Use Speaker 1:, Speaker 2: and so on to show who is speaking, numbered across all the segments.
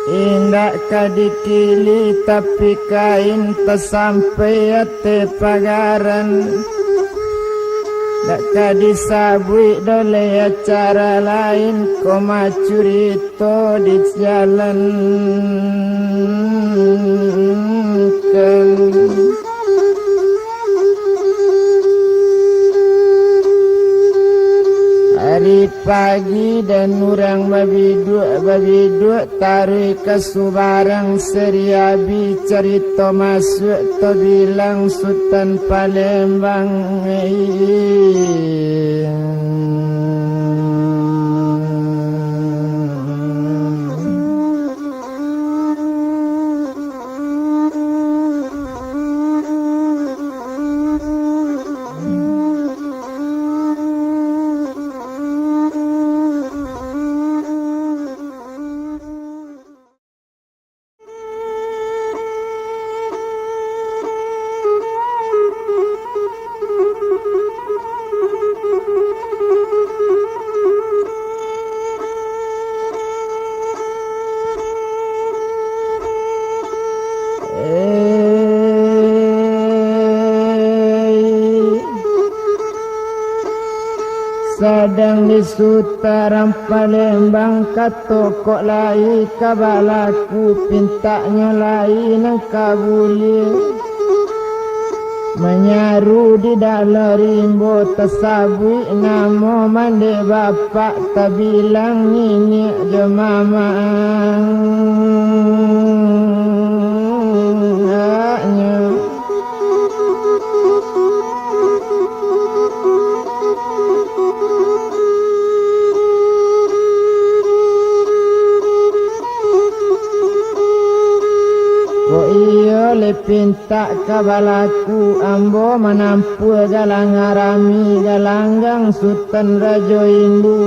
Speaker 1: Indak kadikili tapi kain tersampai ate pagaran. Tak kadisabui dole acara lain koma curito di jalan kan. Hari pagi dan orang babiduk tarik ke subarang seriabi cerita masuk to bilang Sultan Palembang. Sadang di sutaran Palembang katokok lai kabalaku pintanya lai nang kabuli menyaru di dalam rimbo tasabui namo mande bapak tabilang nini jo mama pinta kabalaku ambo menampu galang arami galanggang Sultan Rajo Indu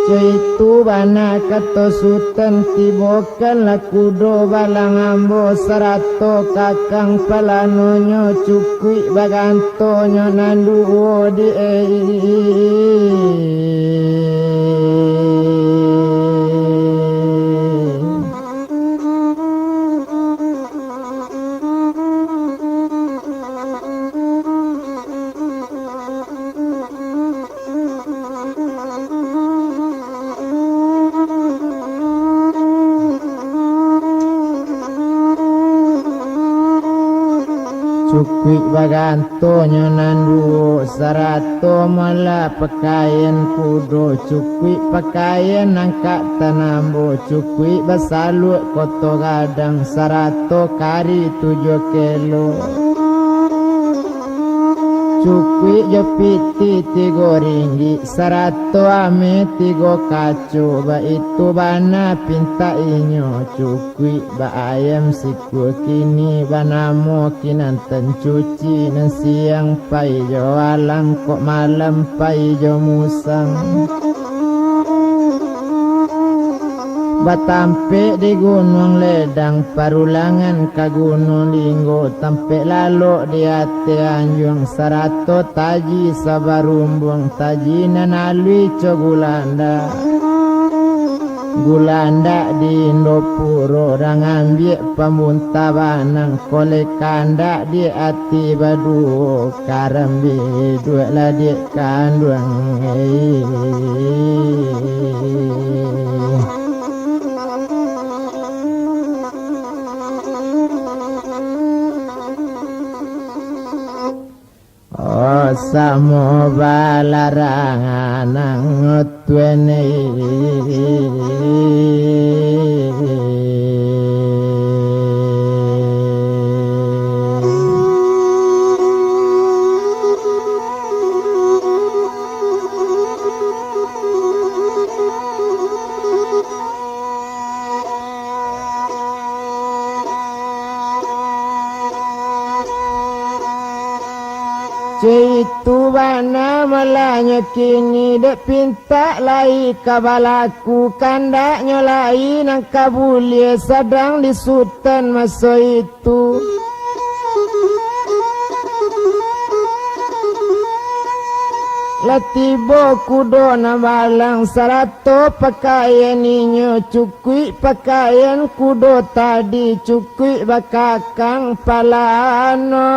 Speaker 1: Caitu bana kato Sultan tibokan laku do balang ambo serato kakang palanonyo cukui bagantonyo nanduo di Cukui bagantonyo nandu sarato mala pakaian kudo cukui pakaian angkat tanambo cukui basalu koto gadang sarato kari 7 kilo cukui jepiti 3 ringgi sarato ame 3 kaco ba itu bana pinta inyo cukui ba ayam siku kini banamo kinanten cuci nan siang paijo alang kok malam paijo musang batampe di gunung ledang parulangan ka gunung linggo tampe lalo di ate anjung sarato taji sabarumbung taji nanalui cogulanda gulanda di Indopuro orang ambil pamuntabanang kolekanda di ati badu karambi duit ladik kanduang samo balarangan ngotwene Cai itu bana melanya kini dek pinta lai kabalaku kandaknya lai nang kabulie sedang di sultan masa itu. Latibo kudo na balang sarato pakaian inyo cukui pakaian kudo tadi cukui bakakang palano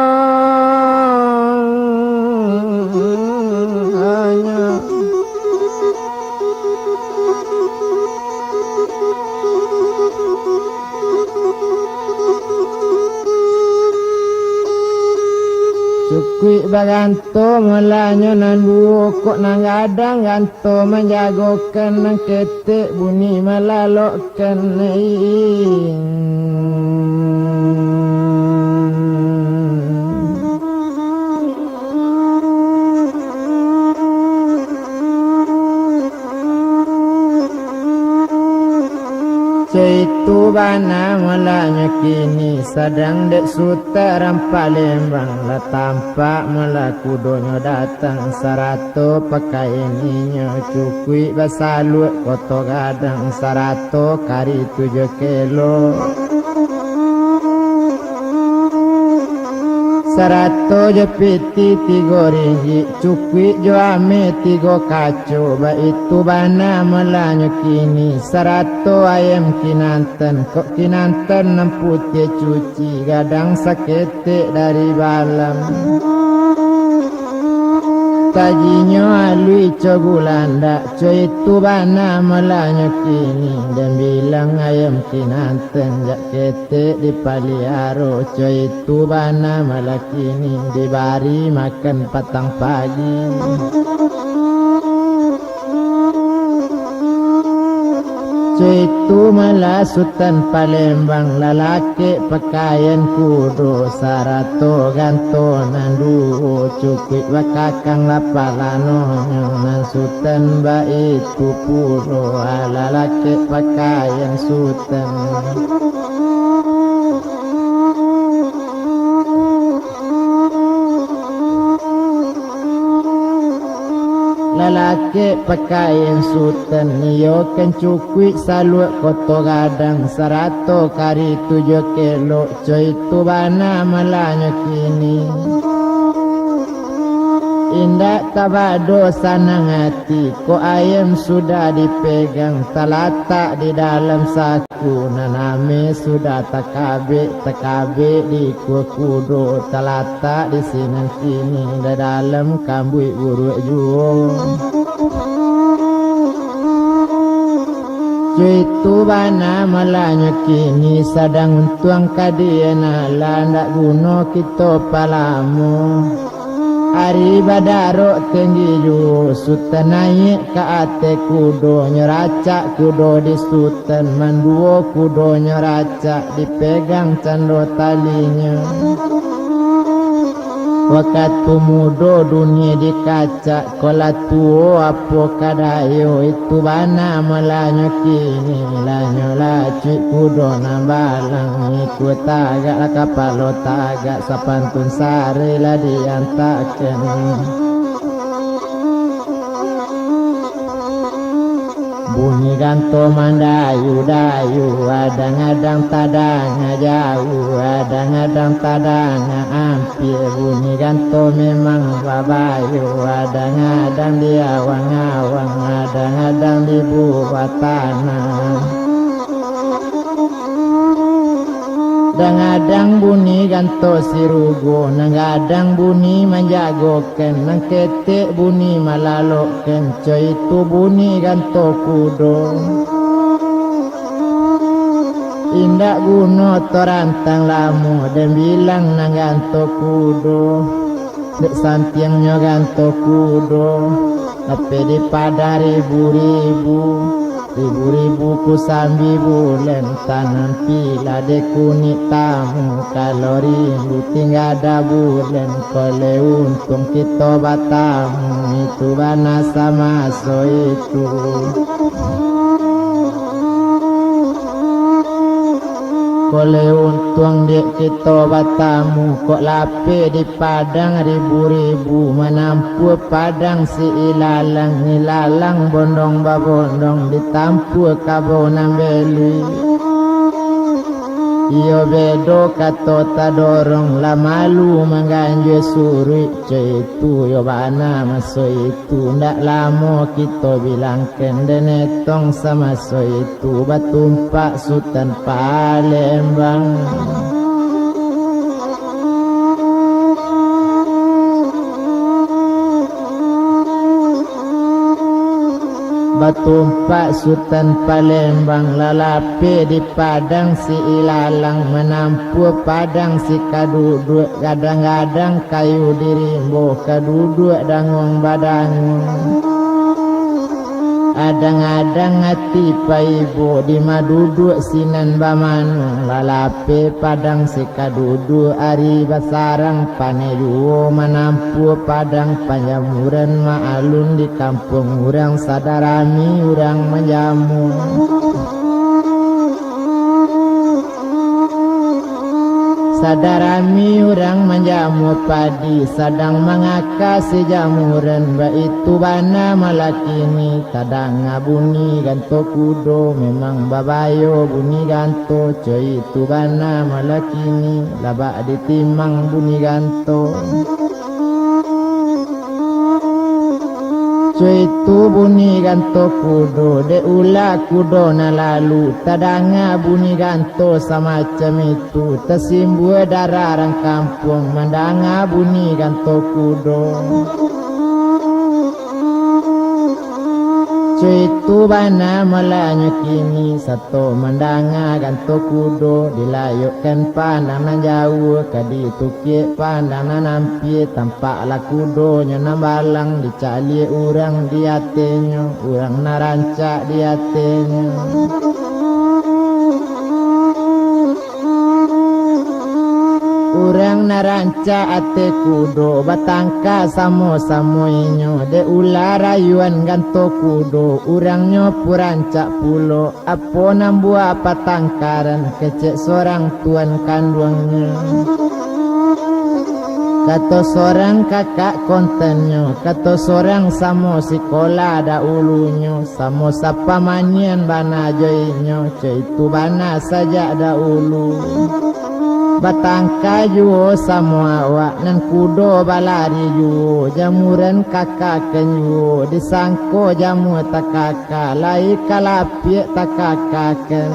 Speaker 1: cukui baganto melanyo nanduo kok nang gadang ganto menjagokan nang ketek bunyi melalokkan Caitu bana melanya kini sedang dek suta rampak Lembang lah tampak melaku donyo datang sarato pakaian inyo cukui basalut koto gadang sarato kari 7 kilo sarato jepiti 3 ringgit cukui jo ame 3 kacu ba itu bana melanya kini sarato ayam kinanten kok kinanten nemputnya cuci gadang sakete dari balam tajinya alui cogulanda coy itu bana melanya kini dan bilang ayam kinanten jak kete di paliaro coy itu bana malah kini dibari makan patang pagi itu malah sultan Palembang lalaki pakaian kudo sarato ganto nandu cukui bakakang lapalano nan sultan ba itu puro lalaki pakaian sultan lalaki pakaian sultan niyo kan cukui saluat koto gadang sarato kari 7 kilo coy itu bana malanya kini indah tabado sanang hati ko ayam sudah dipegang talata di dalam saku naname sudah takabe di kudo talata di sini kini di dalam kambui buruk juo itu bana malanya kini sedang tuang kadiana landak guno kita palamu Ari badaro tinggi ju sultan naik ke ate kudo nyeracak kudo di sultan manduo kudo nyeracak dipegang cando talinya waktu mudo dunia dikacak kola tuo apo kadayo itu bana malanya kini lanyo laci kudo nambalang ikut tagak kapalo tagak sapantun sari lah diantaken bunyi ganto mandayu-dayu adang-adang tadang jauh adang-adang tadang hampir bunyi ganto memang babayu adang-adang di awang-awang adang-adang di bawah tanah Kadang bunyi ganto sirugo Nanggadang bunyi menjagokan Nang ketek bunyi malalokan Coy itu bunyi ganto kudo Indak guno torantang lamu Dan bilang nang ganto kudo Dek santiangnya ganto kudo Tapi di pada ribu-ribu Ribu-ribu ku sambi bulan tanam pila de kunik tamu kalau rindu tinggal ada bulan kole untung kita batamu itu bana sama so itu Kole untung dek kita batamu kok lape di padang ribu-ribu menampu padang si ilalang bondong babondong ditampu kabonang beli. Iyo bedo kato tadorong la malu mengganjwe suri itu yo bana maso itu ndak lamo kita bilang kendenetong sama so itu batumpak Sultan Palembang. Batumpak Sultan Palembang lalape di padang si ilalang menampu padang si kaduduk kadang-kadang kayu dirimbo kaduduk dangong badangung adang-adang hati paibo di maduduk sinan bamanu lalape padang si kaduduk ari basarang panejuo menampu padang panjamuran maalun di kampung urang sadarami urang menjamu. Sadarami urang menjamu padi sadang mengakasi jamuran baitu bana malakini tadang bunyi ganto kudo memang babayo bunyi ganto coy itu bana malakini laba ditimang bunyi ganto coy itu bunyi ganto kudo de ula kudo na lalu tadanga bunyi ganto semacam itu tersimbua darah orang kampung mendanga bunyi ganto kudo coy itu bana melanya kini satu mendanga ganto kudo dilayukkan pandang nan jauh kadi tukik pandang nan nampi tampaklah kudo nyana balang dicali urang di hatinya urang narancak di hatinya. Urang naranca ate kudo batangka samo-samo inyo de ular rayuan ganto kudo urangnya purancak pulo apo nambua patangkaran kecek seorang tuan kandungnya kata seorang kakak kontennya kata seorang samo sekolah ada ulunya samo sapa manian bana joinyo itu bana saja ada ulu batangka juo semua awak nan kudo balari juo jamuran kakak kenjuo disangko jamu takaka lai kalapie takakaken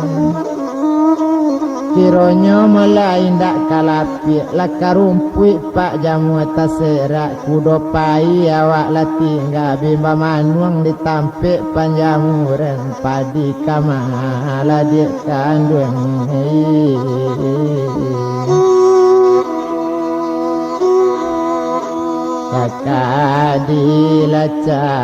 Speaker 1: kironyo mulai ndak kalapie lakarumpui pak jamu taserak kudo pai awak latingga bimba manuang ditampik panjamuran padi kamala dia kandung kakak dilacari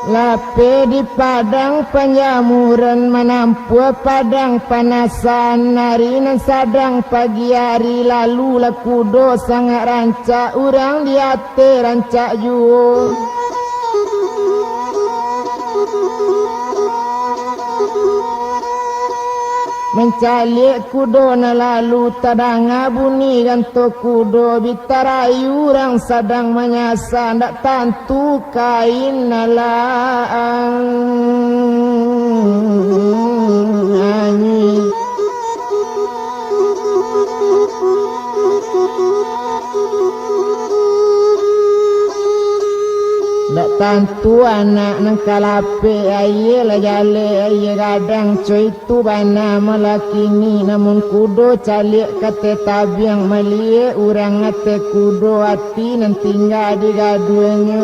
Speaker 1: lape di padang penjamuran menampu padang panasan narinan sadang pagi hari lalu lakudo sangat rancak urang di hati rancak juo mencalik kudo na lalu tadanga bunyi ganto kudo bitarayu orang sadang menyasa ndak tantu kain nalang anyi ndak tantu anak nang kalape aye la jale aye gadang coy tu bana melakini namun kudo calik kate tabiang malie urang ate kudo hati nan tinggal di gaduanya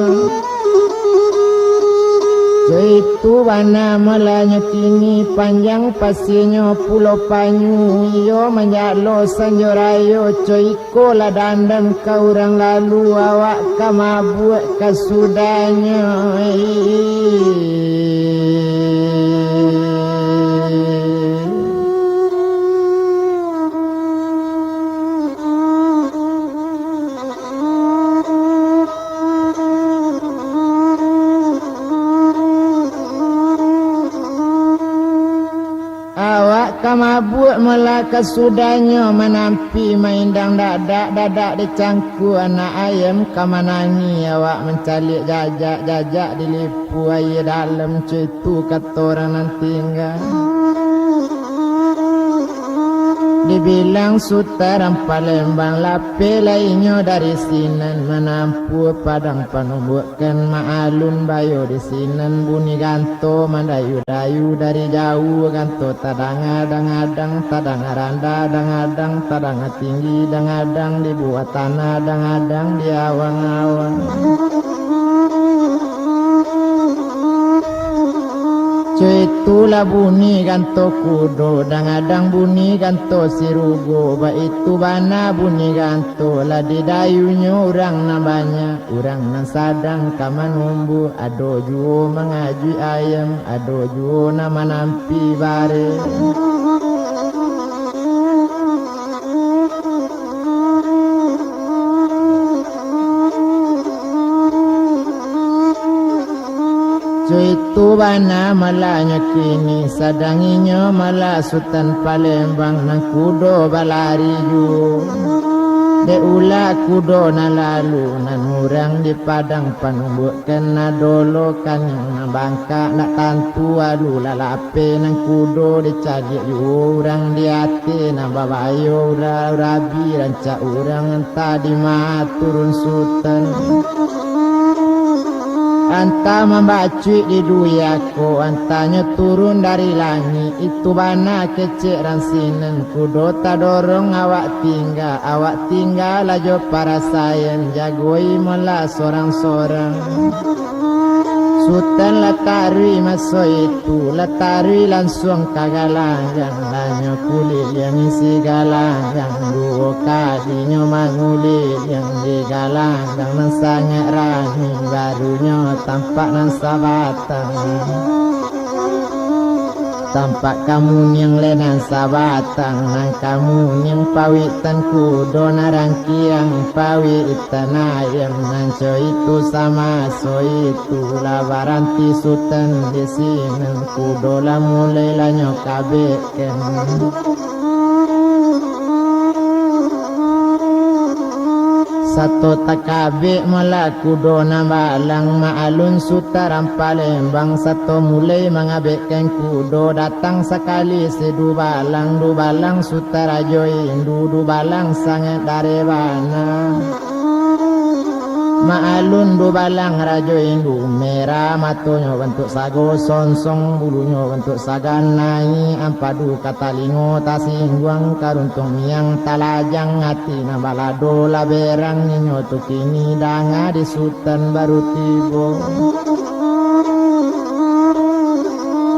Speaker 1: Itu bana melanya kini panjang pasinya pulau Panyu iyo menjalo sanjorayo coiko la dandang kau orang lalu awak kamabuk kasudanya kamabuk melaka sudahnya menampi maindang dadak dicangku anak ayam kamanangi awak mencalik jajak dilipu air dalam cuitu kata orang nanti enggak dibilang sutaran Palembang lape lainnya dari sinan menampu padang panumbukan maalun bayo di sinan bunyi ganto mandayu-dayu dari jauh ganto tadang-adang tadang-adang tadang tinggi adang dibuat tanah adang di awang-awang Cuitulah bunyi ganto kudo dangadang bunyi ganto sirugo ba itu bana bunyi ganto lah di dayunya orang namanya orang nan sadang kaman umbu ado juo mengaji ayam ado juo nama nampi bare Itu bana malanya kini sadanginya malah Sultan Palembang nang kudo balari ju de ula kudo na lalu nan urang di padang panumbuk kena dolo kan yang bangka nak tantu alu lalape nang kudo dicagi urang di hati na babayo rabi ranca urang entah di turun Sultan Anta membacuy di duyaku antanya turun dari langit itu bana kecik ransinen kudo tak dorong awak tinggal aja para sayan jagoi mela sorang-sorang Sultan latari maso itu latari langsung kagalangang hanya kulit yang isi galangang dua kadinya mangulit yang digalangang nan sangat rani barunya tampak nan sabatang tampak kamu yang lenan sabatang nang kamu yang pawitan kudo narangkiang pawitan ayam nang so itu sama so itu labaranti Sultan di sini kudo lah mulai lah nyokabeken Satu takabe melaku dona balang maalun sutaran Palembang satu mulai mengabekkan kudo datang sekali sedu balang sutara join du balang sangat dari bana maalun du balang rajo indu merah matonya bentuk sago sonsong bulunya bentuk sagan nai ampadu katalingo tasingguang karuntung miang talajang hati na balado laberang ninyo tukini danga di Sultan baru tibo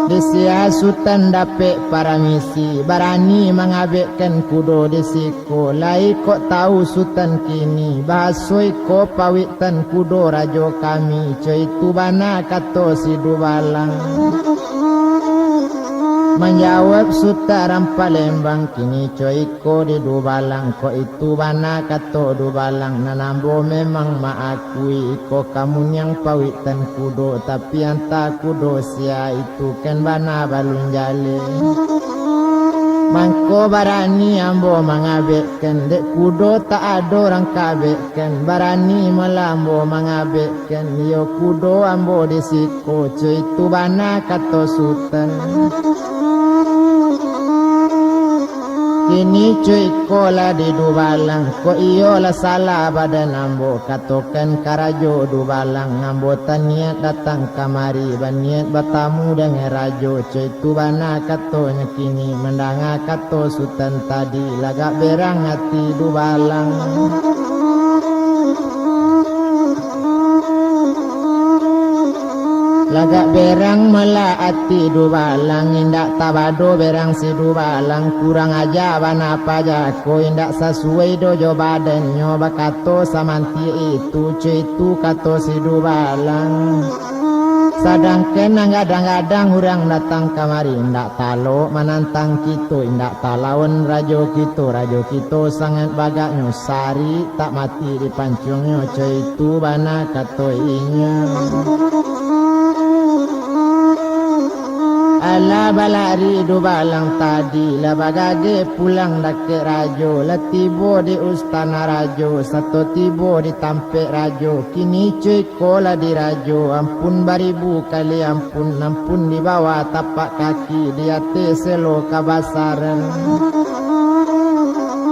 Speaker 1: Desia Sultan dapet para misi barani mengabekkan kudo desiko lai kok tahu Sultan kini bahasoi ko pawitan kudo rajo kami coy tu bana kato si dubalang menjawab Sultan Palembang kini coy ko di dubalang ko itu bana kato dubalang nanambo memang maakui ko kamu yang pawitan kudo tapi anta kudo sia itu kan bana balun jale mangko barani ambo mengabekkan dek kudo tak ada orang kabekkan barani melambo mengabekkan yo kudo ambo disiko coy itu bana kato Sultan Kini cuy kola di dubalang ko iyo la salah badan ambo katokan karajo dubalang ambo niat datang kamari baniat batamu dengan rajo cuy tu bana katonya kini mendanga kato Sultan tadi lagak berang hati dubalang Lagak berang melaati dubalang indak tabado berang si dubalang kurang aja bana pajako indak sesuai dojo badannya bakato samanti itu itu kato si dubalang sadangkan kadang-kadang orang datang kamari indak talo menantang kita indak talawan rajo kita sangat bagaknya sari tak mati di pancungnya itu bana kato inya ala balari do balang tadi la bagage pulang dake rajo la tibo di ustana rajo satu tibo di tampe rajo kini cuy kola di rajo ampun baribu kali ampun di bawah tapak kaki di atas selo kabasaran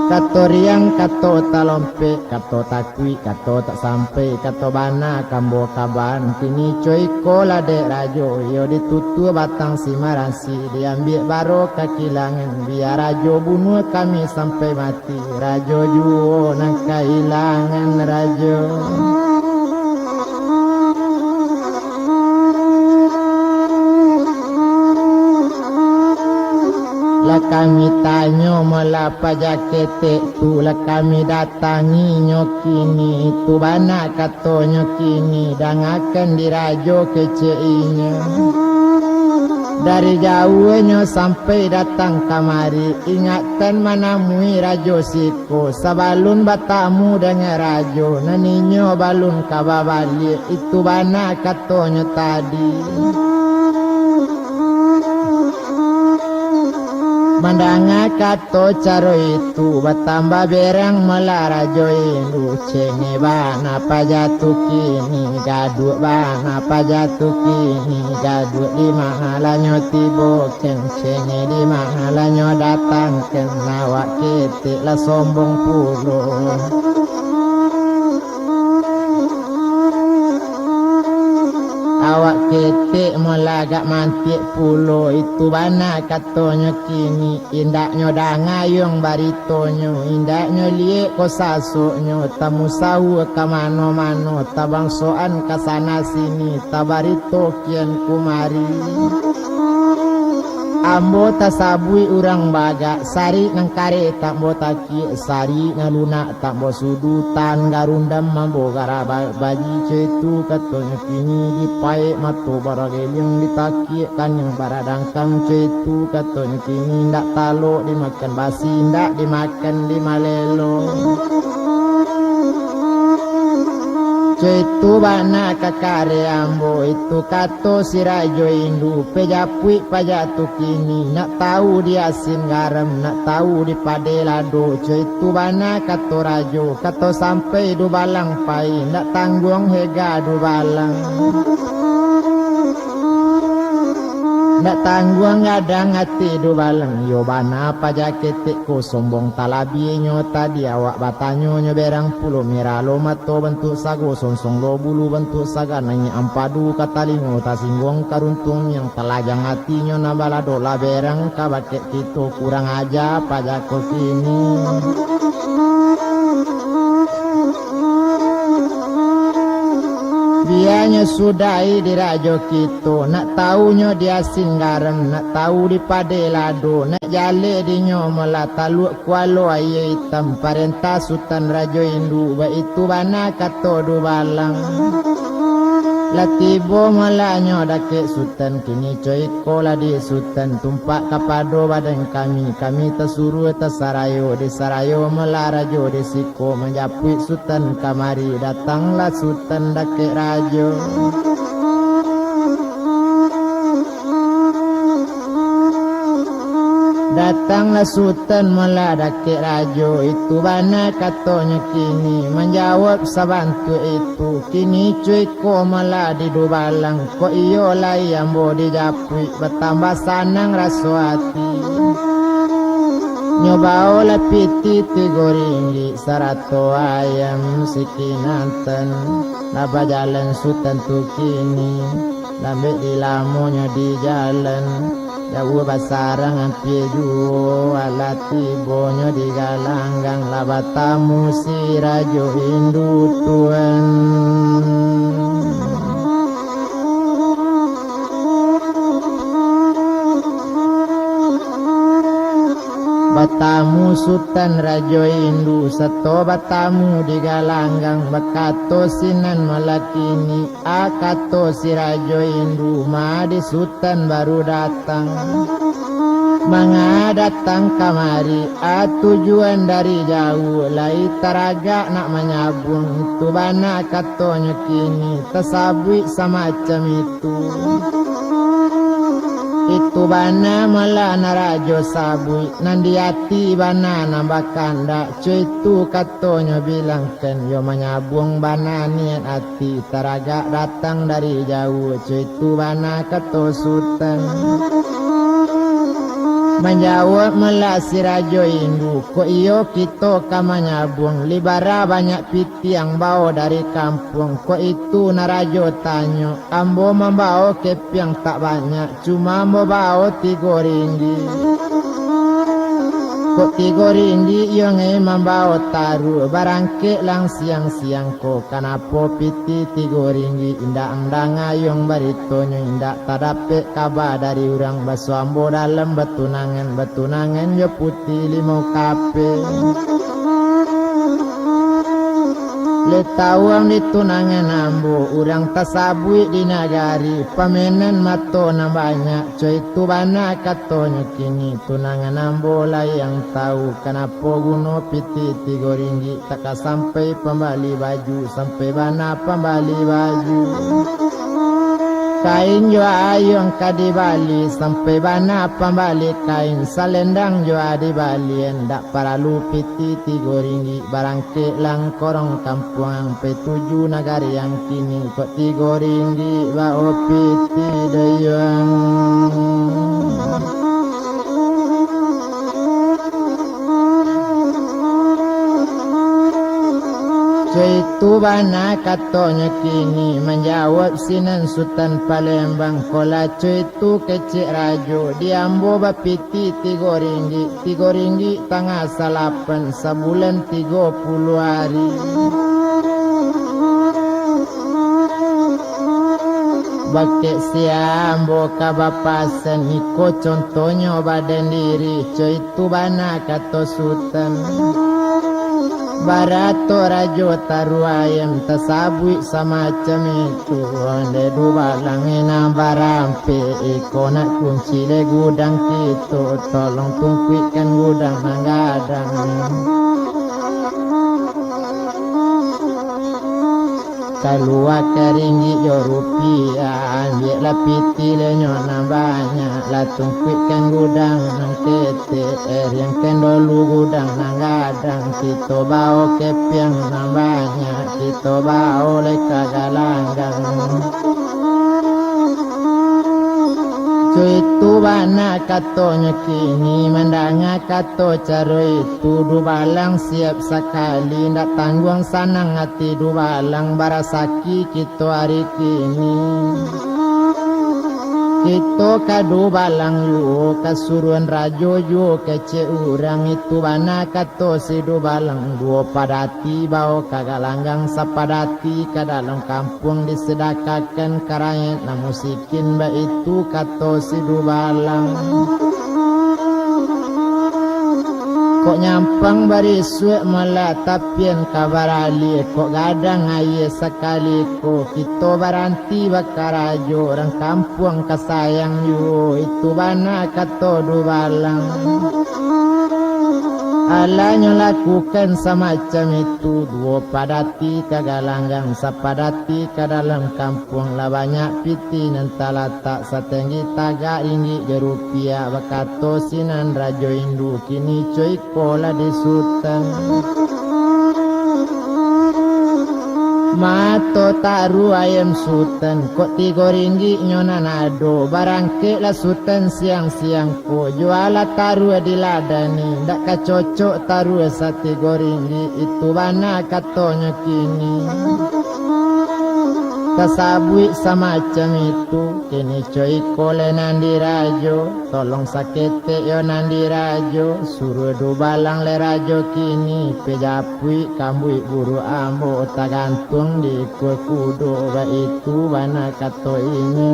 Speaker 1: kato riang kato talompe kato takwi kato tak sampai kato bana kambo kaban kini coy kola de rajo yo ditutu batang simarasi diambil baro kekilangan biar rajo bunuh kami sampai mati rajo juo nang kehilangan rajo la kami tanyo melapa jakete tu la kami datangi nyokini tu bana kato nyokini dan akan dirajo keceinya dari jauhnya sampai datang kamari ingatkan manamui rajo siko sabalun batamu dengan rajo naninyo balun kababali itu bana katonyo tadi mandanga kato caro itu batamba berang melarajo indu cenge bana pajatu kini gadu bana pajatu kini gadu di mahalanyo tibo cenge di mahalanyo datang kenawak ketik la sombong pulo awak ketik melagak mantik pulo itu bana katonyo kini indaknyo dangayong baritonyo indaknyo liek kosasoknyo tamu sawu ke mano-mano tabangsoan ke sana sini tabarito kian kumari ambo tasabui urang baga sari nang kare tak mo taki sari ngaluna tak mo sudutan garundam mambo garaba baji cetu katonyo kini dipae mato barageliang ditaki kan yang baradangkang cetu katonyo kini ndak talo dimakan basi ndak dimakan di malelo itu bana kakare ambo itu kato si rajo indu pejapui pajatu kini nak tahu dia asin garam nak tahu di padelado itu bana kato rajo kato sampai du balang pai nak tanggung hega du balang nak tanggung ngadang hati du balang yo bana pajaketik ko sombong talabinyo tadi awak batanyo nyo berang pulo miralo mato bentuk sago sonsong lo bulu bentuk saga nanyi ampadu katalingo tasinggong karuntung yang telajang hatinya nabalado la berang kabakek kito kurang aja pajako kini dianya sudahi di rajo kito nak taunya dia singgaran nak tahu di padelado nak jale di nyomola taluk kualo aye hitam parenta sultan rajo indu ba itu bana kato du balang latibo malanyo dake sultan kini coy kola di sultan tumpak kapado badan kami tersuruh tersarayo di sarayo melarajo di siko menjapui sultan kamari datanglah sultan dake rajo datanglah sultan meladake rajo itu bana katonyo kini menjawab sabantu itu kini cuy ko meladi do balang ko iyo lai ambo dijapui bertambah sanang raso hati nyobao la piti tigoringgi sarato ayam sikinanten naba jalan sultan tu kini lambe di lamonya di jalan jauh basarang ampie juo alati bonyo di galanggang labatamu si rajo indu tuan Sultan Rajo Indu seto batamu di galanggang bakato sinan malakini akato si Rajo Indu madi Sultan baru datang Manga datang kamari tujuan dari jauh lai taraga nak menyabung itu bana katonya kini tasabui semacam itu bana malah narajo sabui nandiati bana nambakanda cuy itu katonya bilangkan yo menyabung bana niat hati taraga datang dari jauh cuy itu bana kato Sultan menjawab melasi Rajo Indu ko iyo kita kamanya buang libara banyak piti yang bawa dari kampung ko itu narajo tanyo ambo membawa kepiang tak banyak cuma membawa 3 ringgit ko 3 ringgit yang membawa taruh barangke lang siang-siang ko kanapo piti 3 ringgit indak andanga yang baritonyo indak tadape kabar dari orang baso ambo dalam betunangan yo putih 5 kape letawang ditunangan ambo urang tasabui di nagari pamenan mato na banyak coy itu bana katonya kini tunangan ambo lah yang tahu kenapa guno piti 3 ringgit tak sampai pembali baju sampai bana pembali baju kain jo ayong kadi Bali sampai bana pembali kain salendang jo adi Bali ndak paralu piti 3 ringgit barangke lang korong kampung P7 negari yang kini kok 3 ringgit bao piti dayang itu bana katonya kini menjawab sinan Sultan Palembang kola itu kecik rajo diambo bapiti 3 ringgit tanggal 8 sebulan 30 hari bakek siambo kabapasan iko contohnya badan diri itu bana kato Sultan barato rajo taru ayam tasabui semacam itu ande dua langena barampe iko nak kunci le gudang kita tolong tungkuikan gudang manggadang kalua keringgit yo rupiah ambil lah piti le nyona banyak lah tungkuikan gudang nang tete yang kendolu gudang nang gadang kita bawa kepiang nang banyak kita bawa le kagalanggang itu bana katonya kini mendanga kato caro itu dubalang siap sekali ndak tanggung sanang hati dubalang barasaki kita hari kini kita kadu balang yu kasuruan rajo yu kece urang itu bana kato si dubalang dua padati bawa kagalanggang sapadati ke dalam kampung disedakakan karayat na musikin ba itu kato si dubalang kok nyampang bari suek malah tapian kabarali kok gadang aye sekali ko kita baranti bakarajo orang kampung kasayang yu itu bana kato dubalang alanya lakukan semacam itu dua padati kagalanggang sapadati ke dalam kampung lah banyak piti nentala tak setenggi 3 ringgit je rupiah bakato sinan Rajo Indu kini coy kola di Sultan mato taru ayam Sultan kok 3 ringgit nyona nado barangke lah Sultan siang-siang ko juala taru di ladani ndak kacocok taru 3 ringgit itu bana katonya kini kasabui semacam itu kini coy kole nandi rajo tolong sakete yo nandi rajo suruh dubalang le rajo kini pejapui kambui buru ambo tak gantung di kudo ba itu bana kato ini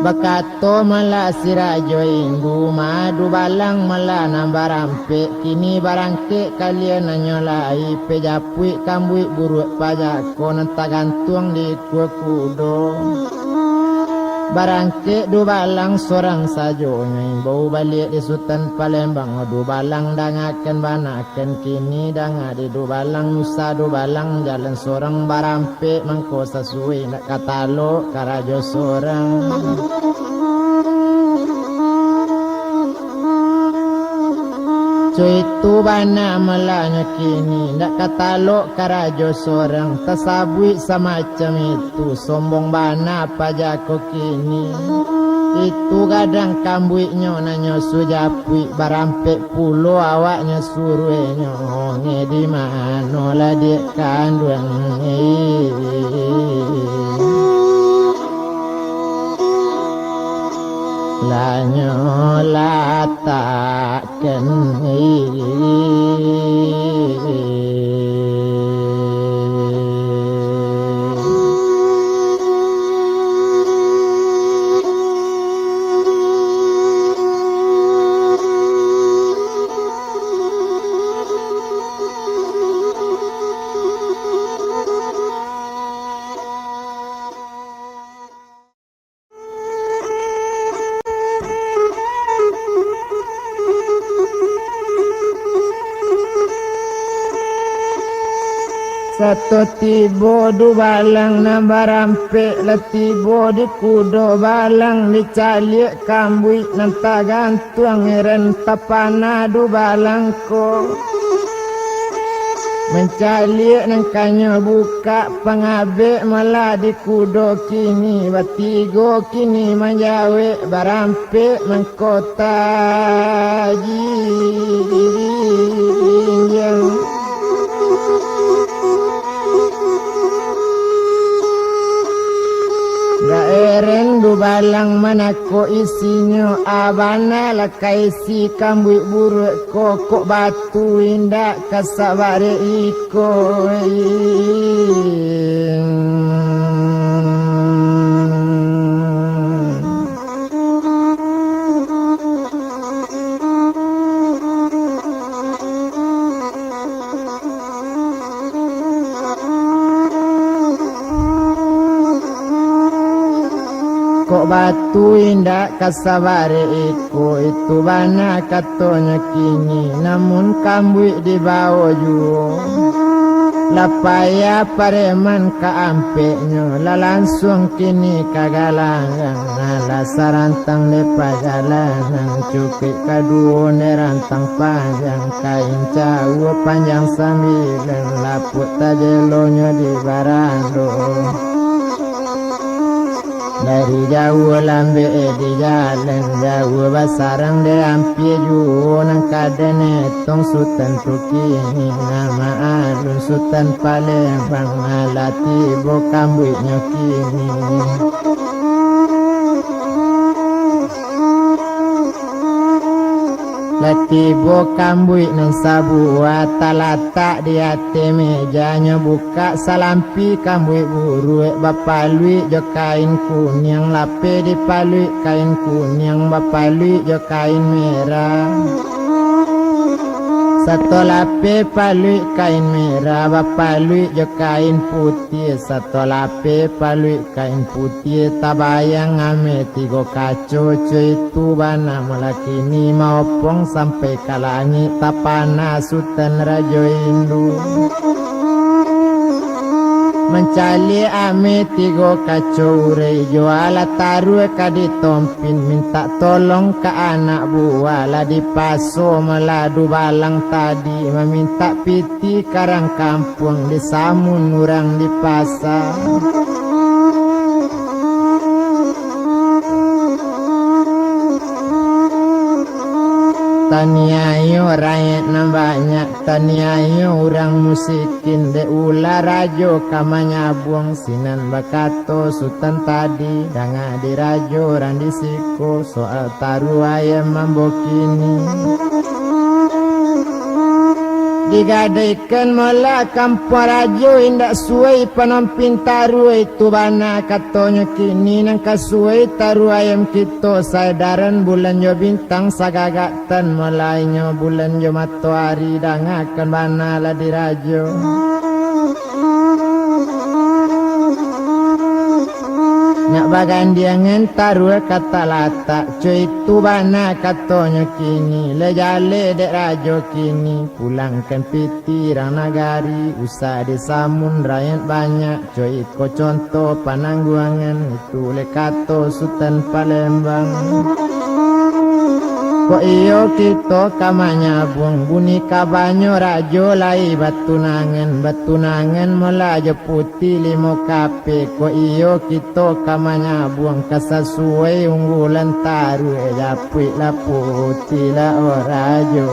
Speaker 1: Bakato mala sirajo inggu madu balang mala nambarampe kini barangke kalian nyolai pejapui kambui buruk pajako nenta gantung di kudo barangke du balang sorang sajo nyai bau balik di Sultan Palembang du balang dangaken banaken kini danga di du balang nusa du balang jalan sorang barampe mangko sesuai nak katalo karajo sorang cuy tu bana malanya kini nak katalo karajo sorang tasabui semacam itu sombong bana pajako kini itu kadang kambuiknya nanyo sujapui barampe pulo awaknya suruhnya di mana lah dia kandung lanyo lataken satu tibo du balang na barampe letibo di kudo balang dicalik kambui nanta gantung eren tapana du balangko mencalik nangkanya buka pengabe malah di kudo kini batigo kini menjawe barampe mengkota jinjang eren du balang manako isinya abana lakai si kambui buruk kokok batu indak kasabare iko kok batu indak kasabare iko itu bana katonya kini namun kambui di bawah juo lapaya pareman kaampeknya la langsung kini kagalangan la sarantang lepa jalanan cukik kaduone rantang panjang kain cawu panjang sambilan laput tajelonya di barando dari jauh lambe di jalan jauh basarang de ampie juo nang kadene tong Sultan tukini nama alun Sultan Palembang alati bo kambuiknya kini latibo kambuik nan sabua talata di ate mejanya buka salampi kambuik buruek bapalui jo kain kuning lape di palui kain kuning bapalui jo kain merah satu lape palui kain merah bapalui jo kain putih satu lape palui kain putih tabayang ame tigo kaco cuy tu bana melakini maupong sampai ke langit tapana Sultan Rajo Indu mencali ame tigo kaco urei jual taruh kadi tompin minta tolong ke anak buah lah di paso meladu balang tadi meminta piti karang kampung di samun orang di pasar taniayo rakyat na banyak taniayo orang musikin de ular rajo kamanya buang sinan bakato Sultan tadi danga di rajo orang disiko soal taruh ayam mambokini digadaikan mula kampung rajo indak suai penompin taru itu bana katanya kini nang kasuai taru ayam kita sadaran bulan jo bintang sagagatan mulainya bulan jo matahari dangakan bana lah di rajo nak bagan dia ngentaru kata lata cuy itu bana katanya kini lejale dek rajo kini pulangkan pitirang nagari usah disamun rakyat banyak cuy ko contoh panangguangan itu lekato Sultan Palembang ko iyo kita kamanya buang buni kabanyo rajo lai batunangan melajo putih limo kape ko iyo kita kamanya buang kasasuai unggulan taru japui la putih la orajo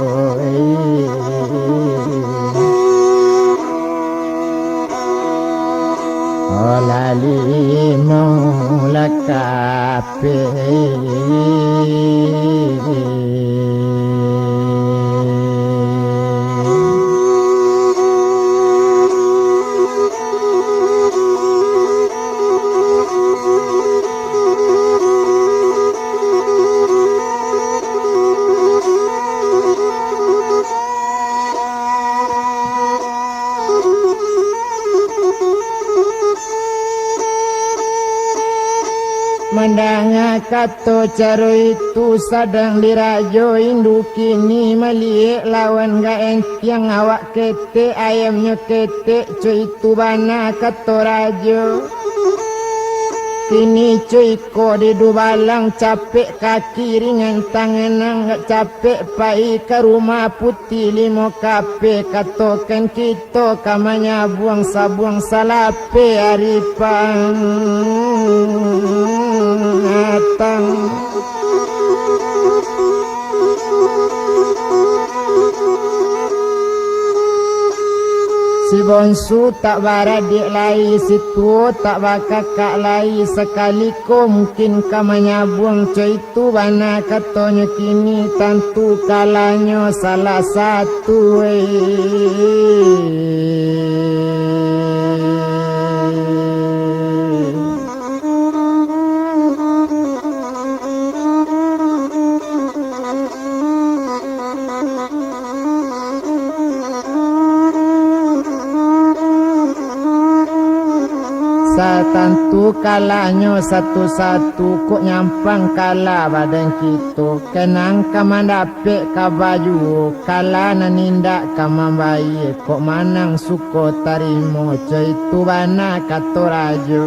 Speaker 1: limo la kape Mandanga kato caro itu sadang dirajo indu kini meliek lawan gaen yang awak kete ayamnya kete cuy itu bana kato rajo kini cuy ko di dubalang capek kaki ringan tangan nggak capek pai ke rumah putih limo kape katokan kita kamanya buang sabuang salape aripang atang si bonsu tak baradik lai situ tak bakakak lai sekali ko mungkin kamanya buang coy itu bana katanya kini tentu kalanya salah satu tentu kalanya satu-satu kok nyampang kala badan kita kenang kamandapek kabaju kala nanindak kamambayi kok manang suko tarimo coy itu bana kato rajo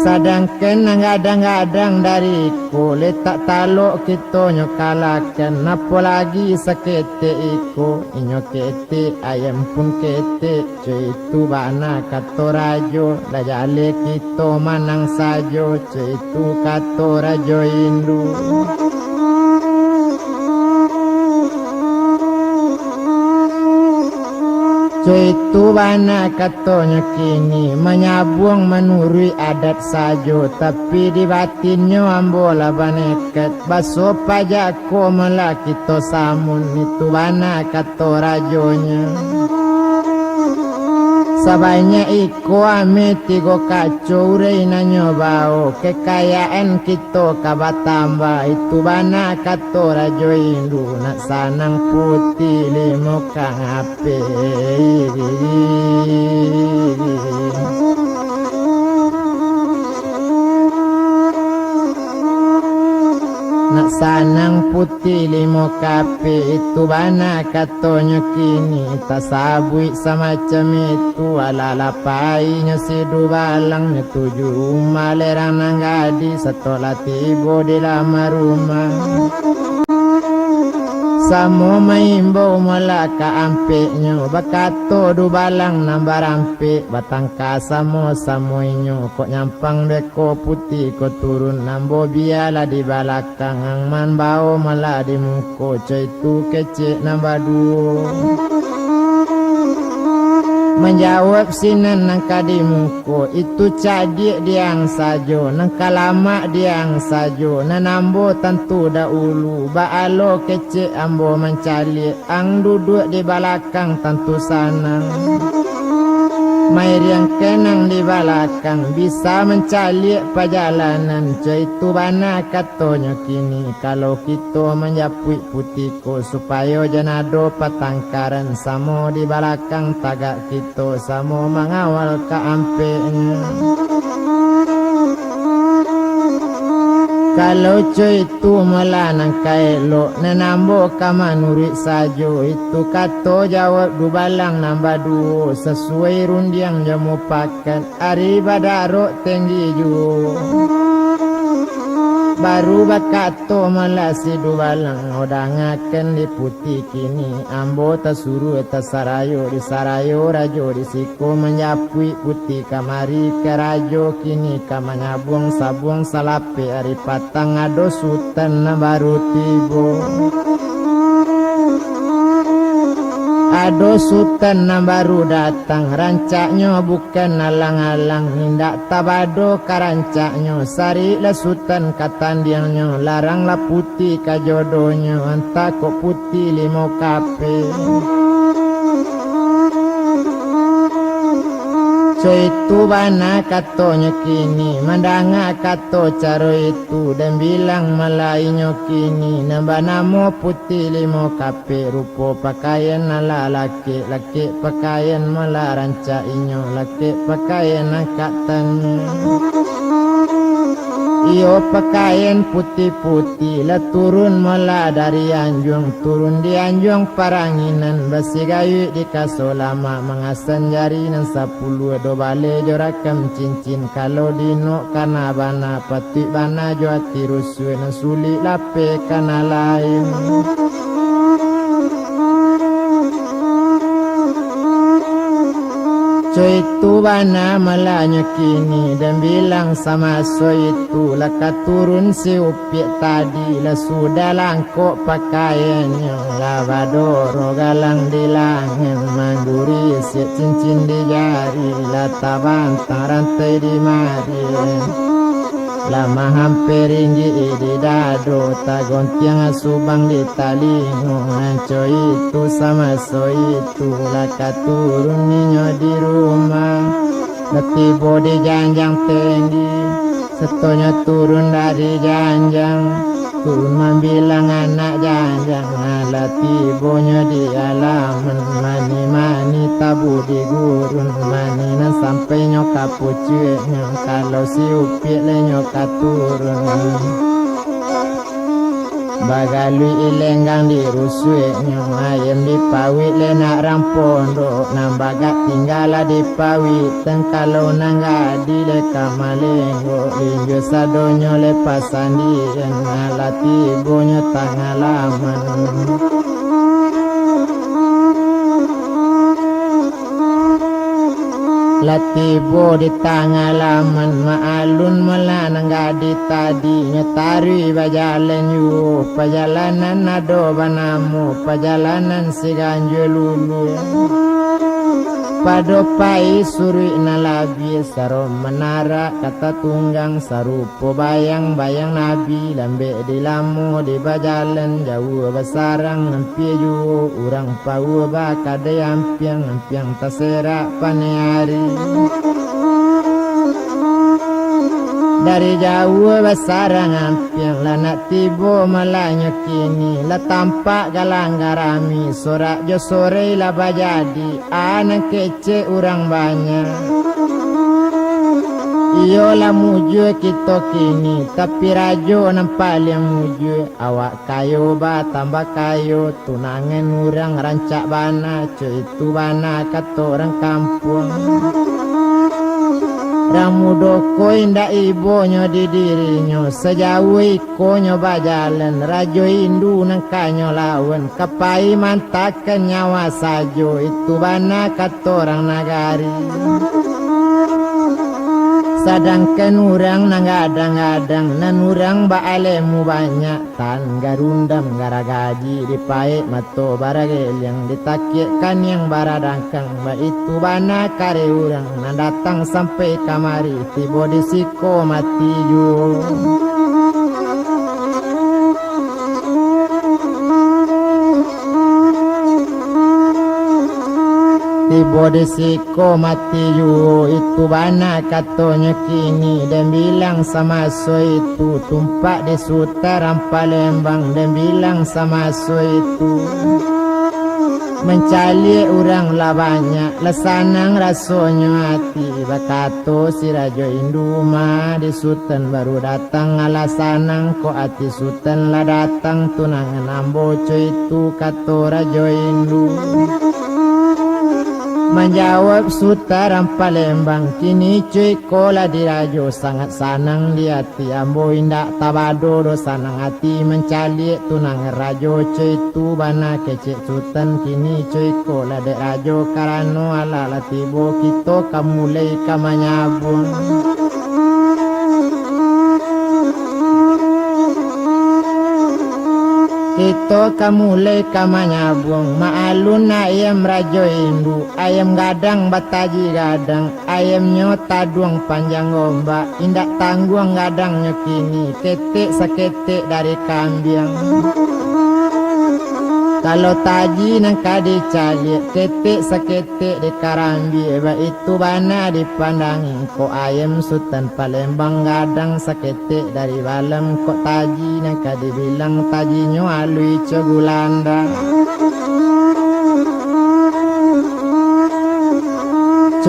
Speaker 1: sadangkan ngadang-gadang dariku letak taluk kita nyokalakan apa lagi sakete iko inyo kete ayam pun kete cuy itu bana kato rajo lajale kita manang sajo cuy itu kato rajo indu cuy itu bana katanya kini menyabuang menurui adat sajo tapi di batinnya ambola baneket baso pajako mela kita samun itu bana kato rajonya sabanya iko ame tigo kaco urei nanyo bao kekayaan kita kabatamba itu bana kato rajo indu nak sanang putih limo kang ape nak sanang putih limo kape itu bana katanya kini tasabui semacam itu ala lapainya sidu balangnya tujuh malerang nanggadi setelah tiba di lama rumah samo maimbo malaka ampeknya bakato du balang nambar ampek batangka samo inyo kok nyampang beko putih ko turun nambo biala di balakang ang man bao mala di muko coy tu kece nambah duo Menjawab sinan nang kadimuko itu cadik diang sajo nang kalama diang sajo nanambo tentu dahulu baalo kecik ambo mencali ang duduk di belakang tentu sanang Mair yang kenang di belakang bisa mencali perjalanan itu bana katanya kini kalau kita menjapui putiko supaya janado patangkaran samo di belakang tagak kita samo mengawal ke ampenya kalau itu melanang kaelo nanambo kamanuri sajo itu kato jawab dubalang nambah duo sesuai rundiang jamu pakan ari badaro tinggi ju baru bakato melasi dubalang odangaken di putih kini ambo tasuru tasarayo di sarayo rajo di siku menyapui putih kamari ke rajo kini kamanyabung sabung salape ari patang ado sultan baru tibo ado sultan baru datang rancaknya bukan alang-alang hindak tabado karancaknya sari la sultan katandiangnya larang la putih kajodonya anta kok putih limo kape itu bana katonya kini mandanga kato caro itu dan bilang malainyo kini nambah namo putih limo kape rupo pakaian ala laki laki pakaian mala ranca inyo laki pakaian angkatannya iyo pakaian putih-putih lah turun mala dari anjung turun di anjung paranginan basi gayu di kasolama mengasan jari nan 10 do bale jorakam cincin kalau dino kana bana pati bana jo ati rusue nan sulit lape kana lain Coy itu bana malanya kini dan bilang sama so itu laka turun si upiak tadi lah sudah langkok pakaiannya lavadoro galang di langit mangguri si cincin di jari lah tabantang rantai di mari lama hampir ringgi di dado tagontiang subang di talingo anco itu sama so itu laka turun ninyo di rumah letibo di janjang tinggi setonya turun dari janjang turun membilang anak janjang letibonya di alaman mani-mani tabu di gurun mani na sampai nyoka pucueknya kalau si upiak le nyoka turun bagalui ilenggang di rusueknya ayam di pawit le nak rampondo nambagat tinggala di pawit tengkalau nangga di le kamalengo linjo sadonyo le pasandian ngalati bonyo tangalaman latibo di tangalaman maalun melanang gadi tadi nyetari bajalan yu perjalanan nado banamu perjalanan si ganjo lulu pado pai suri nalabi saro menara kata tunggang sarupo bayang-bayang nabi lambe di lamu di bajalan jauh basarang nempi ju urang pau bakade ampiang tasera paneari dari jauh basarang ampiang lanak tibo malanya kini la tampak galang garami sorak jo sore la bajadi anak kece urang banyak iyo la muju kita kini tapi rajo nampak yang muju awak kayo ba tambah kayo tunangan urang rancak bana cuy itu bana kata orang kampung ramudo ko inda ibonyo di dirinya sejauh ikonyo bajalan rajo indu nangkanyo lawan kapai mantakan nyawa sajo itu bana kata orang nagari Sedangkan urang nanggadang-gadang nan urang baalemu banyak tan garundam garagaji dipaek mato baragel yang ditakirkan yang baradangkang ba itu bana kare urang nan datang sampai kamari tibo disiko mati ju. Tibo disiko mati yu itu bana katanya kini dan bilang sama so itu tumpak di Sutaram Palembang dan bilang sama so itu mencari orang lah banyak lesanang rasanya hati bakato si Rajo Induma di Sultan baru datang alasanang ko hati Sultan lah datang tunangan amboco itu kato Rajo Indu. Menjawab Sutaram Palembang kini cuy kola dirajo sangat sanang di hati ambo indak tabado do sanang hati mencali tunang rajo cuy tu bana kecek Sultan kini cuy kola de rajo karano ala latibo kito kamulai kamanyabun. Ito kamulai kamanyabung maalun ayam Rajo Indu ayam gadang bataji gadang ayamnya taduang panjang ombak indak tangguang gadangnya kini ketek saketek dari kambing. Kalau taji nang kadi cali ketek saketek di karambi eba itu bana dipandangi ko ayam Sultan Palembang gadang saketek dari balam ko taji nang kadi bilang tajinya alui cogulanda.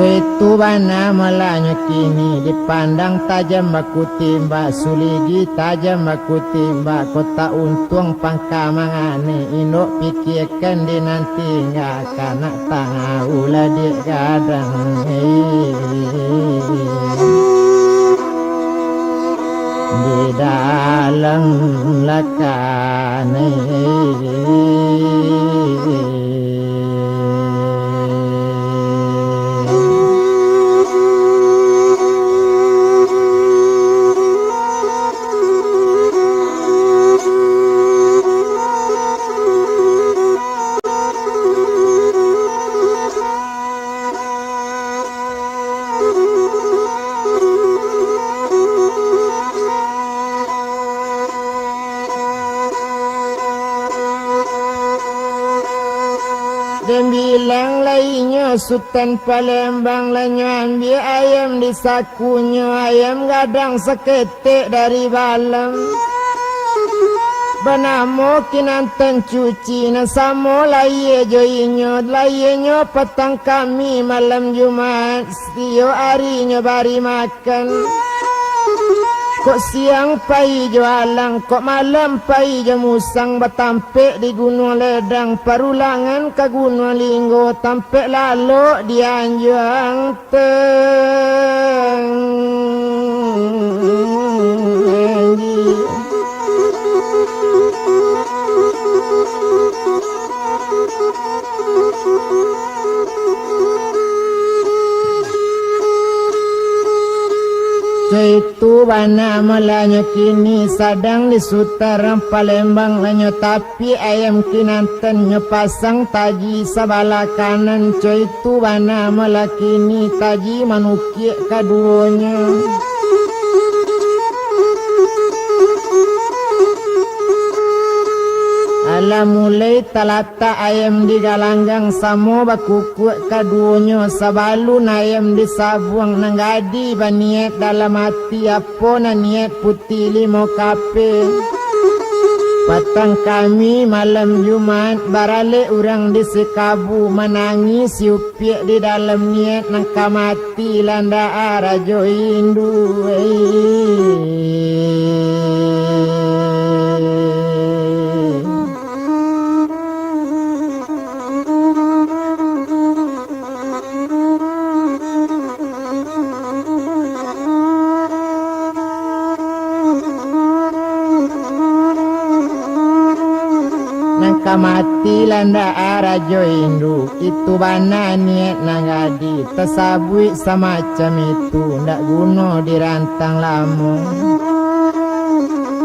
Speaker 1: Itu bana malanya kini dipandang tajam baku timba suligi tajam baku timba kota untung pangkamangane indok pikirkan di nanti nggak kana tangah ulah di gadang di dalam lakane. Dan bilang lainnya Sultan Palembang lainnya ambil ayam di sakunya ayam gadang seketek dari balam. Banamo kinantan cuci nasamo laye joinyo petang kami malam Jumat setiap harinya bari makan. Kok siang pai jualang, kok malam pai musang batampek di Gunung Ledang, parulangan ke Gunung Linggo, tampek lalu di Anjuang Teng. Itu bana malanya kini sadang di Sutaram Palembang lanyo tapi ayam kinanten pasang taji sabala kanan coy itu bana malakini taji manukik kaduanya. Ala mulai talata ayam di galanggang samo bakukuk kaduonyo sabalun ayam di sabuang nanggadi baniet dalam hati apa na niat putih limo kape. Patang kami malam Jumat barale urang di sekabu menangis yupiak di dalam niat nangka mati landa Rajo Indu. Mati hati landa rajo induk itu bana niat nangadi tersabui semacam itu ndak guna dirantang lamu.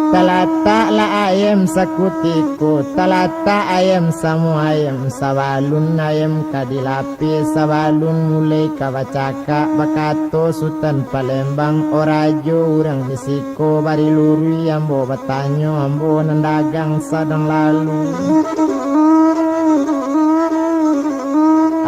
Speaker 1: Talata la ayam sakutiko, talata ayam samu ayam sabalun ayam kadilapi sabalun mulai kawacaka bakato Sultan Palembang orajo urang disiko bari luri ambo batanyo ambo nandagang sadang lalu.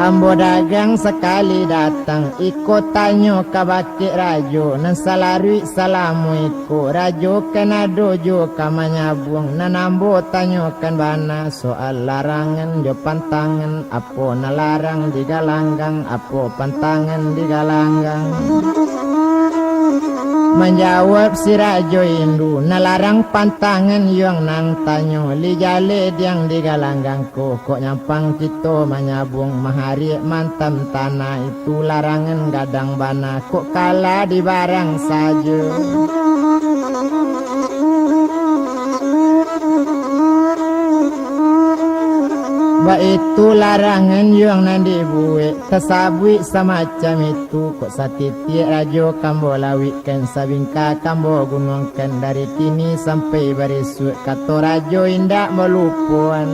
Speaker 1: Ambo dagang sekali datang ikut tanyo kabake rajo nan salarui salamu iko rajo kena dojo kamanyabung nan ambo tanyo kan bana soal larangan jo pantangan apo nalarang di galanggang apo pantangan di galanggang. Menjawab si rajo indu nalarang pantangan yang nang tanyo lijale diang di galanggang kok nyampang kita manyabung mahari mantam tanah itu larangan gadang bana kok kalah di barang saja. Ba itu larangan yang nandi buwe tersabui semacam itu kok satiti rajo kambo lawikan sabingka kambo gunungkan dari kini sampai barisut kato rajo indak melupuan.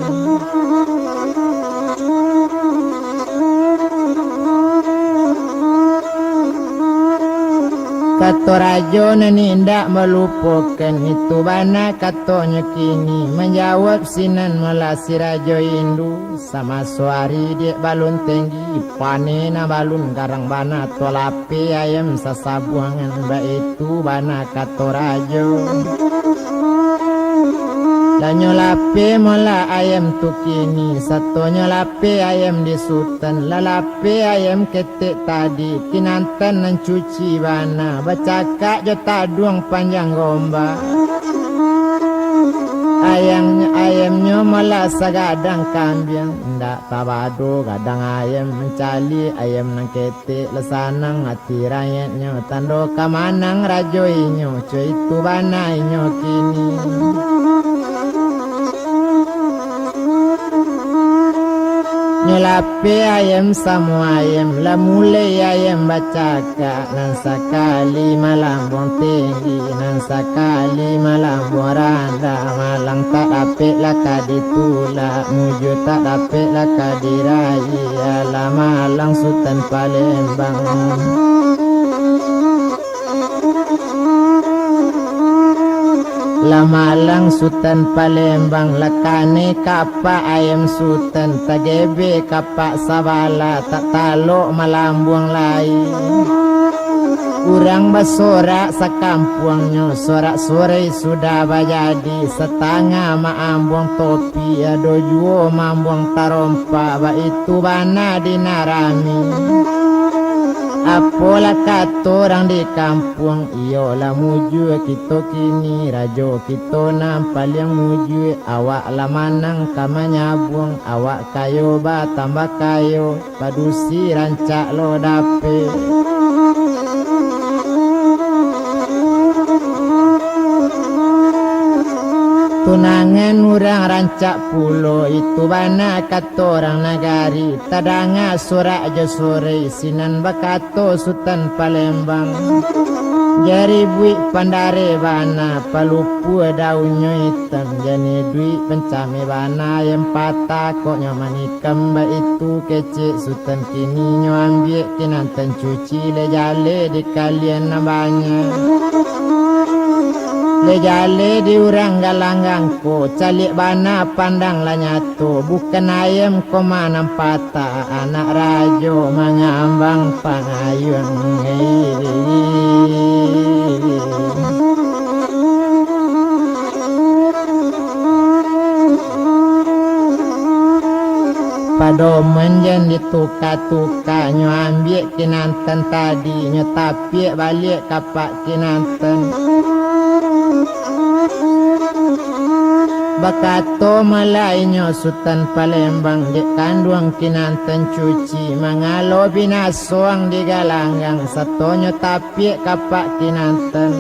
Speaker 1: Kato rajo nani indak melupakan itu bana katonya kini menjawab sinan melasi rajo indu sama suari dia balun tinggi panena balun garang bana tolapi ayam sasabuangan ba itu bana kato rajo. Lanyo lape mola ayam tu kini satunya lape ayam di Sultan lalape ayam ketik tadi kinantan nan cuci bana bacakak jo taduang panjang gomba. Ayamnya mola sagadang kambing ndak tabado gadang ayam mencali ayam nang ketik lesanang hati rakyatnya tando kamanang rajo inyo cuy itu bana inyo kini. Nyelape ayam samu ayam la mulai ayam bacaka nan sakali malang buang tinggi nan sakali malang buang randa malang tak dapat laka ditula muju tak dapat laka dirayi ala malang Sultan Palembang. Lamalang Sultan Palembang lakane kapa ayam Sultan tagebe kapa sabala tak talok malambuang lain. Urang basorak sakampuangnya sorak sore sudah bajadi setengah maambuang topi ado juo mambuang tarompa ba itu bana dinarami. Apola kato orang di kampung iyo lah muju kita kini rajo kita nampal yang muju awak lah manang kama nyabung awak kayo ba tambah kayo padusi rancak lo dape. Tunangan orang rancak pulo itu bana kato orang nagari tadanga sorak jo sore sinan bakato Sultan Palembang. Jari buik pandare bana palupu daunnya hitam jani duit pencame bana yang patah kok nyaman ikamba itu kecik Sultan kini ambil kinantan cuci le jale di kalian nabanya. Lejale di urang galanggang ko calik bana pandang lah nyatu bukan ayam komanam patah anak rajo mangambang pangayun. Padomen jen dituka-tuka nyo ambil kinantan tadi nyo tapik balik kapak kinantan. Bakato malainyo Sultan Palembang di kanduang kinantan cuci mangalo binasong di galanggang satonyo tapik kapak kinantan.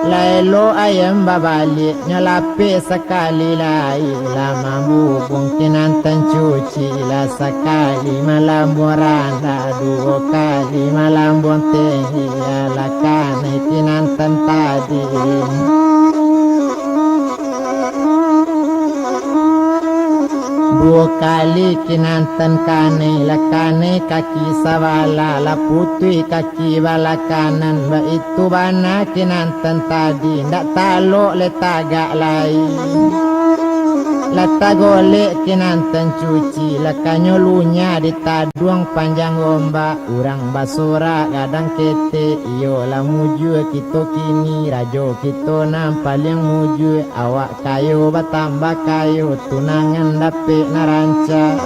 Speaker 1: Lailo ayam babalik nyolape sekali lai lama bubung kinantan cuci lah sekali malam boranda dua kali malam bontengi alakan kinantan tadi. Dua kali kinantan kane lakane kaki sawala la putui kaki bala kanan ba itu bana kinantan tadi ndak talok le tagak lain la tagolek kinantan cuci la kanyolunya di taduang panjang ombak urang basura kadang kete iyo la muju kita kini rajo kita nam paling muju awak kayu batambah kayu tunangan dapet naranca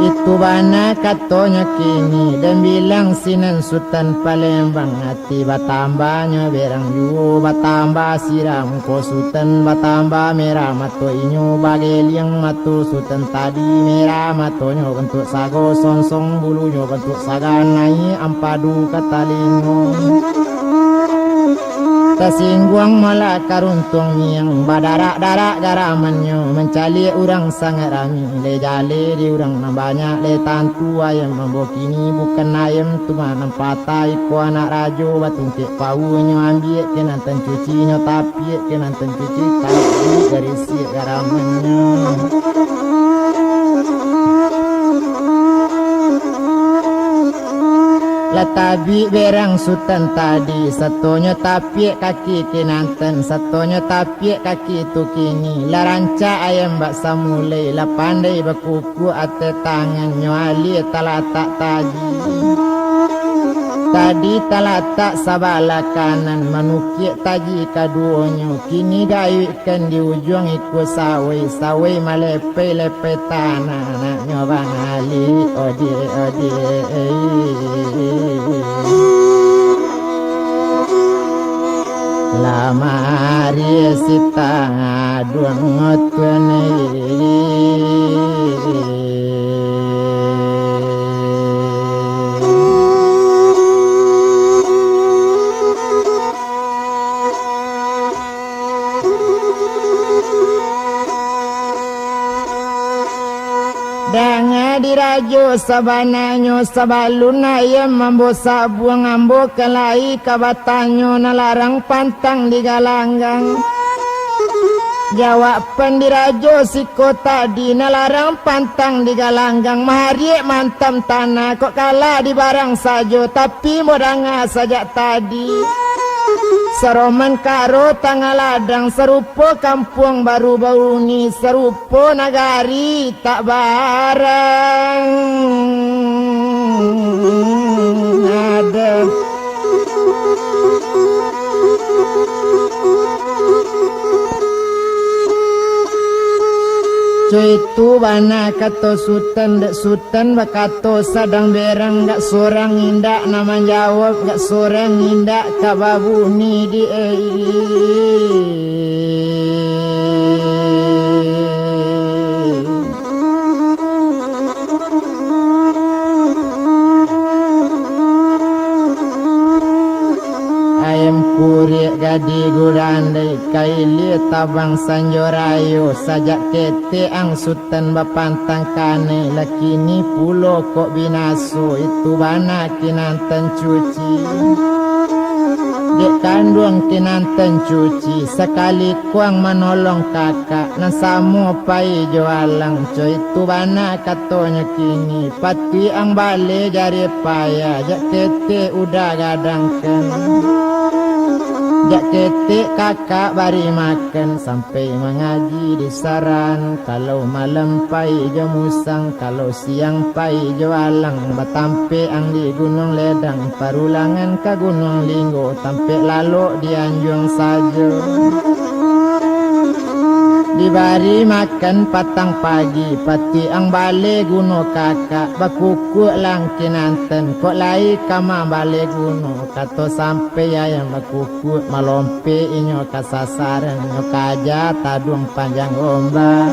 Speaker 1: itu bana katonya kini dan bilang sinan Sultan Palembang hati batambahnya berang yu batambah siram ko Sultan batambah merah mato inyo bageliang mato Sultan tadi merah matonyo bentuk sago sonsong bulunya bentuk saganai ampadu katalingo tasingguang malah karuntung yang badarak-darak garamannya mencali orang sangat rami le jale di orang banyak le tantu ayam membokini bukan ayam tu mana patai ko anak rajo batungkik paunya ambil kenantan cucinya tapi kenantan cuci tapi dari si garamannya latabi berang Sultan tadi satunya tapi kaki kinanten satunya tapi kaki tu kini la ranca ayam bak samulai la pandai bakuku ate tangan nyali talatak tadi talatak sabala kanan manukik taji kaduonyo kini gayukan di ujung ikut sawai malepe tanah nak nyoba ngali odi lama hari sita duang ngotwene Danga dirajo sabananyo sabaluna yang membosa buang ambo kelai kabatanyo nalarang pantang digalanggang. Jawab pendirajo si kota di nalarang pantang digalanggang. Mahari mantam tanah kok kalah di barang sajo tapi modanga saja tadi. Seroman karo tanggal ladang serupo kampung baru-baru ni serupo nagari tak barang ada cuy tu bana kato Sultan bakato sadang berang gak sorang indak nama jawab gak sorang indak kababu ni di ayam kurik gadi gurandai kaili tabang sanjorayo sajak kete ang Sultan bapantang kane lakini pulo kok binaso itu bana kinantan cuci dek kandung kinantan cuci sekali kuang menolong kakak nasamu pai jualang coy itu bana katonya kini pati ang bale jari paya jak kete udah gadangkan jak ketik kakak bari makan sampai mengaji di saran kalau malam pai jo musang kalau siang pai jo alang batampe ang di gunung ledang parulangan ke gunung linggo tampe lalu di anjung saja dibari makan patang pagi pati ang bale guno kakak bakukuk lang kinanten kok lai kama bale guno kato sampai ayam bakukuk malompe inyo kasasaran nyo kaja tadung panjang ombak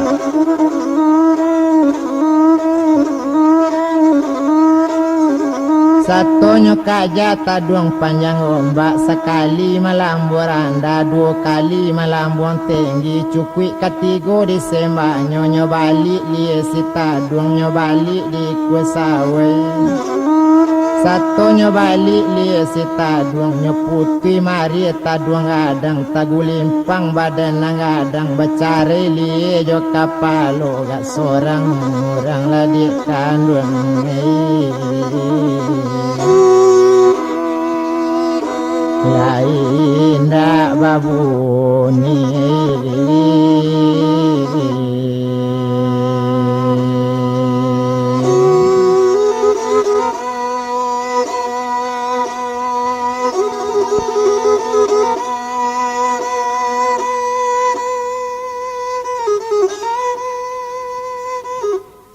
Speaker 1: Satunya kaja taduang panjang ombak, sekali malambur anda, dua kali malambur tinggi, cukui ketiga disembah, nyonya balik liye si taduang, nyonya balik di kuasawe. Satunya balik liye si taduang, nyeputui mari taduang adang, tagulimpang badan nang adang, bacari liye jo kapalo, gak seorang orang ladi kanduang. Lain dak babuni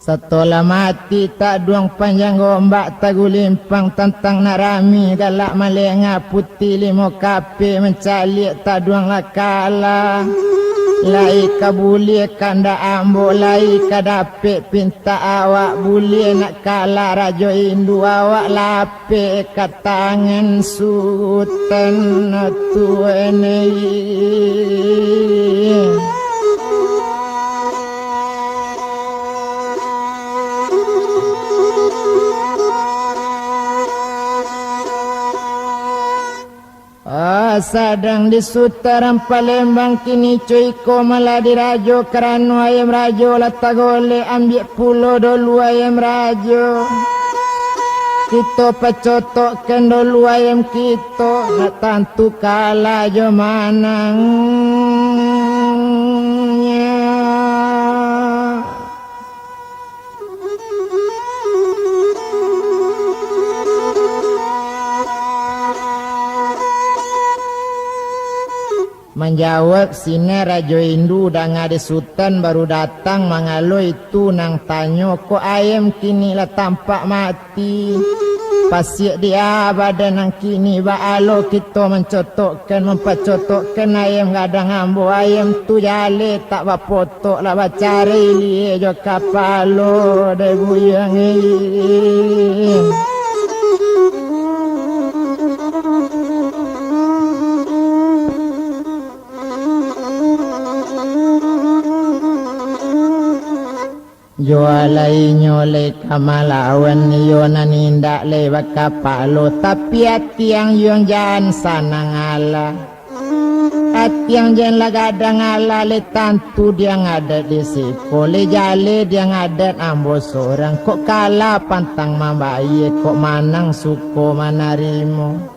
Speaker 1: Setelah mati tak duang panjang gombak tagulimpang tentang narami galak malenga putih limo kape mencalik tak duang lakala lai kabuli kanda ambo lai kadapik pinta awak buli nak kala rajo indu awak lape katangan sultan tuene. Sadang di sutaran Palembang kini cuy ko malah dirajo kerana ayam rajo lata gole ambil pulau dolu ayam rajo kita pacotok kan dolu ayam kita nak tantu kalah jo manangnya. Menjawab sini Rajo Indu dah ngade sultan baru datang mangalo itu nang tanyo ko ayam kini lah tampak mati pasir dia badan nang kini baalo kita mencotokkan mempacotokkan ayam gadang ambo ayam tu jale tak bapotok lah bacari liye jo kapalo de buyang Jualai nyole kamalawan yo nanindak lewat kapalo tapi hati yang jangan sana ngala hati yang jangan lagadang ngala le tantu dia ngadat di sipo le jale dia ngadat ambo seorang kok kalah pantang mambaye kok manang suko manarimo.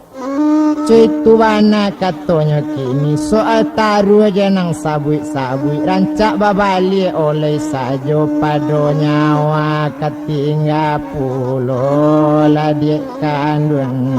Speaker 1: Cuy tuana katanya kini soal taruh aja nang sabui-sabui rancak babali oleh sajo pado nyawa ketingga pulo lah dia kandung